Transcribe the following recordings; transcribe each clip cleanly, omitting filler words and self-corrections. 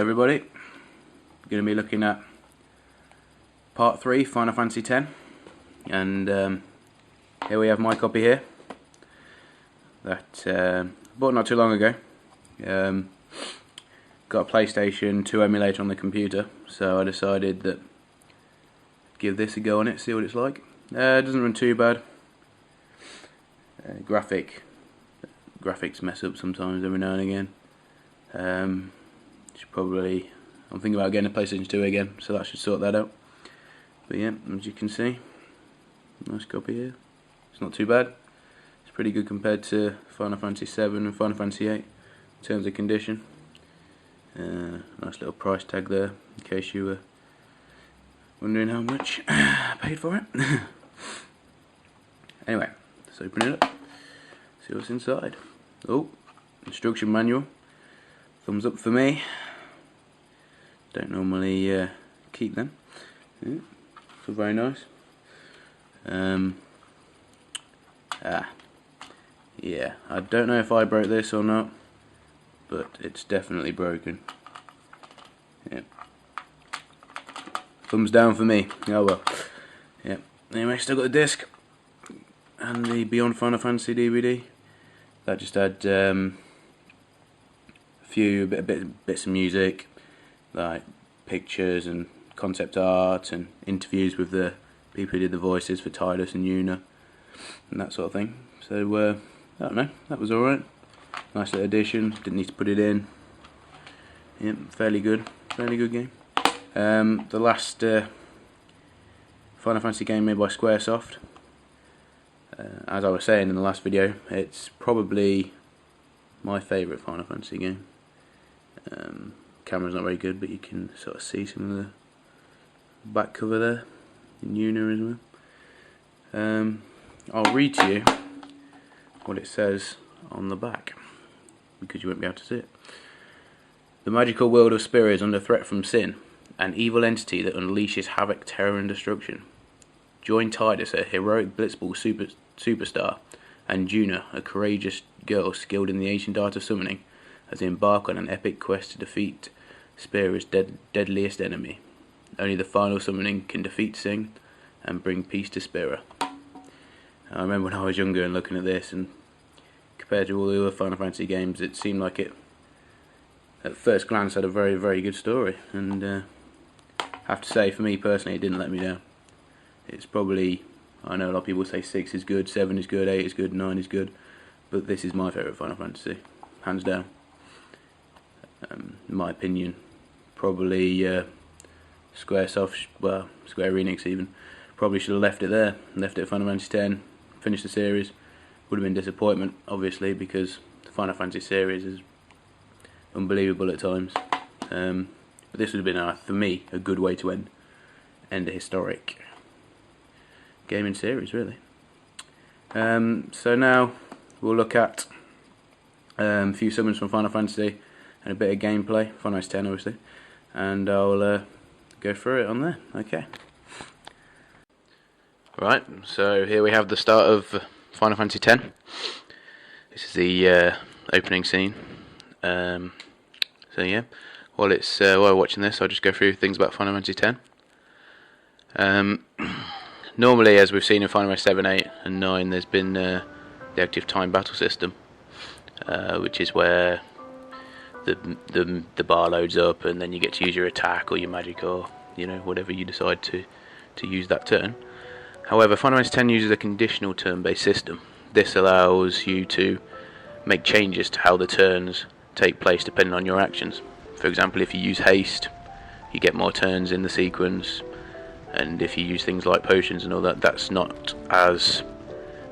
everybody, we're going to be looking at part 3, Final Fantasy X, and here we have my copy here, that I bought not too long ago. Got a PlayStation 2 emulator on the computer, so I decided that I'd give this a go on it, see what it's like. It doesn't run too bad. Graphics mess up sometimes every now and again. I'm thinking about getting a PlayStation 2 again, so that should sort that out. But yeah, as you can see, nice copy here. It's not too bad. It's pretty good compared to Final Fantasy 7 and Final Fantasy 8 in terms of condition. Nice little price tag there, in case you were wondering how much I paid for it. Anyway, let's open it up, see what's inside. Oh, instruction manual. Thumbs up for me. Don't normally keep them. Yeah, so very nice. Yeah, I don't know if I broke this or not, but it's definitely broken. Yeah. Thumbs down for me. Oh well. Yeah. Anyway, still got the disc and the Beyond Final Fantasy DVD. That just had a few bits of music, like pictures and concept art and interviews with the people who did the voices for Tidus and Yuna and that sort of thing. So I don't know, that was alright. Nice little addition, didn't need to put it in. Yeah, fairly good game. The last Final Fantasy game made by Squaresoft. As I was saying in the last video, it's probably my favourite Final Fantasy game. Camera's not very good, but you can sort of see some of the back cover there, in Yuna as well. I'll read to you what it says on the back, because you won't be able to see it. The magical world of Spira is under threat from Sin, an evil entity that unleashes havoc, terror and destruction. Join Tidus, a heroic blitzball superstar, and Yuna, a courageous girl skilled in the ancient art of summoning, as they embark on an epic quest to defeat Spira's deadliest enemy. Only the final summoning can defeat Sin and bring peace to Spira. I remember when I was younger and looking at this, and compared to all the other Final Fantasy games, it seemed like it, at first glance, had a very, very good story. And I have to say, for me personally, it didn't let me down. It's probably, I know a lot of people say 6 is good, 7 is good, 8 is good, 9 is good, but this is my favourite Final Fantasy, hands down. In my opinion, probably Squaresoft, well, Square Enix even, probably should have left it there, left it at Final Fantasy X, finished the series. Would have been disappointment, obviously, because the Final Fantasy series is unbelievable at times. But this would have been, for me, a good way to end a historic gaming series, really. So now we'll look at a few summons from Final Fantasy and a bit of gameplay, Final Fantasy X obviously, and I'll go through it on there. Okay. Right, so here we have the start of Final Fantasy X. This is the opening scene. So yeah, while we're watching this, I'll just go through things about Final Fantasy X. Normally, as we've seen in Final Fantasy 7, 8 and 9, there's been the active time battle system, which is where the bar loads up and then you get to use your attack or your magic or whatever you decide to use that turn. However, Final Fantasy X uses a conditional turn-based system. This allows you to make changes to how the turns take place depending on your actions. For example, if you use haste, you get more turns in the sequence, and if you use things like potions and all that, that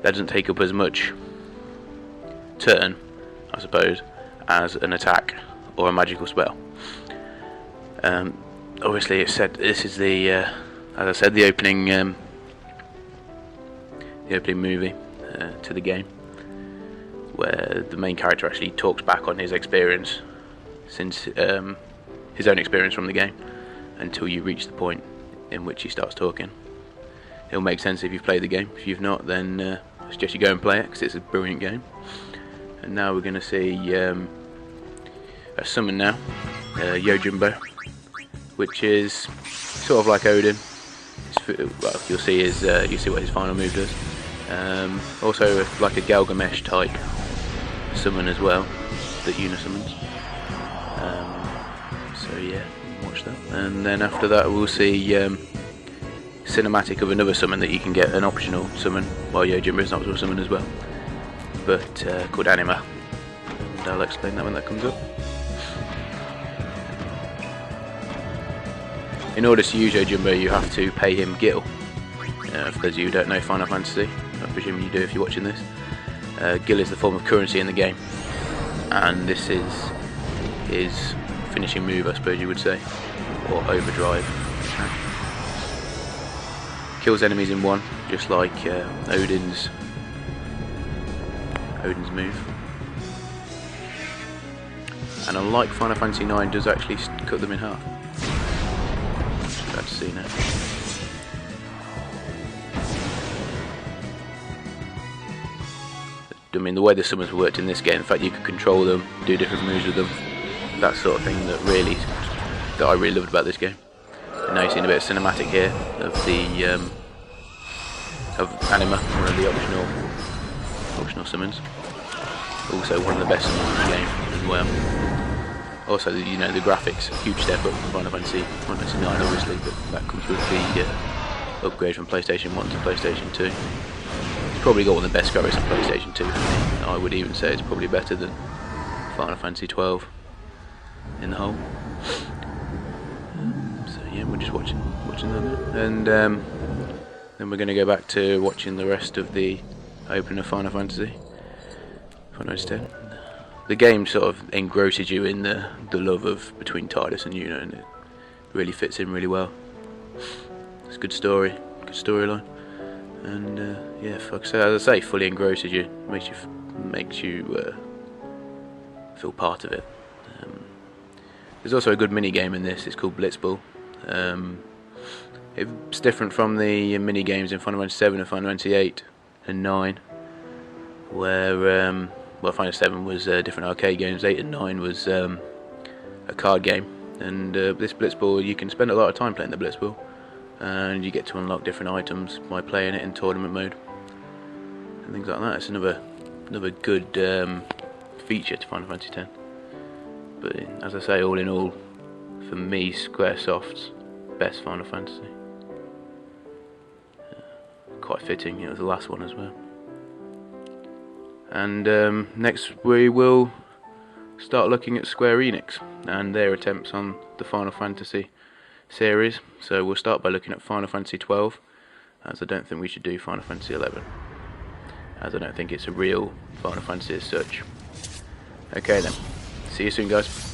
doesn't take up as much turn, I suppose, as an attack or a magical spell. Obviously, it said this is the, as I said, the opening movie to the game, where the main character actually talks back on his experience since his own experience from the game, until you reach the point in which he starts talking. It'll make sense if you've played the game. If you've not, then I suggest you go and play it, because it's a brilliant game. And now we're going to see a summon now. Yojimbo, which is sort of like Odin. Well, you'll see what his final move does. Also like a Galgamesh type summon as well that Yuna summons. So yeah, watch that. And then after that we'll see cinematic of another summon that you can get, an optional summon, while Yojimbo is an optional summon as well, but called Anima. And I'll explain that when that comes up. In order to use Yojimbo you have to pay him Gil. For those of you who don't know Final Fantasy, I presume you do if you're watching this. Gil is the form of currency in the game, and this is his finishing move, I suppose you would say, or overdrive. Kills enemies in one, just like Odin's move. And unlike Final Fantasy IX, does actually cut them in half. Glad to see now. I mean, the way the summons worked in this game, in fact you could control them, do different moves with them, that sort of thing that I really loved about this game. And now you've seen a bit of cinematic here of the of Anima, one of the optional summons. Also one of the best summons in the game as well. Also, the graphics, huge step up from Final Fantasy IX obviously, but that comes with the upgrade from PlayStation 1 to PlayStation 2. It's probably got one of the best graphics on PlayStation 2 for me. I would even say it's probably better than Final Fantasy 12 in the whole. So yeah, we're just watching that now. And then we're going to go back to watching the rest of the opening of Final Fantasy X. The game sort of engrosses you in the love of between Tidus and Yuna, and it really fits in really well. It's a good story, good storyline, and yeah, as I say, fully engrosses you, makes you feel part of it. There's also a good mini game in this. It's called Blitzball. It's different from the mini games in Final Fantasy 7 and Final Fantasy 8 and 9, where Final Fantasy 7 was different arcade games, 8 and 9 was a card game, and this Blitzball, you can spend a lot of time playing the Blitzball, and you get to unlock different items by playing it in tournament mode and things like that. It's another good feature to Final Fantasy X. But as I say, all in all, for me, Squaresoft's best Final Fantasy. Quite fitting, it was the last one as well. And next we will start looking at Square Enix and their attempts on the Final Fantasy series. So we'll start by looking at Final Fantasy 12, as I don't think we should do Final Fantasy 11, as I don't think it's a real Final Fantasy as such. Okay then, see you soon guys.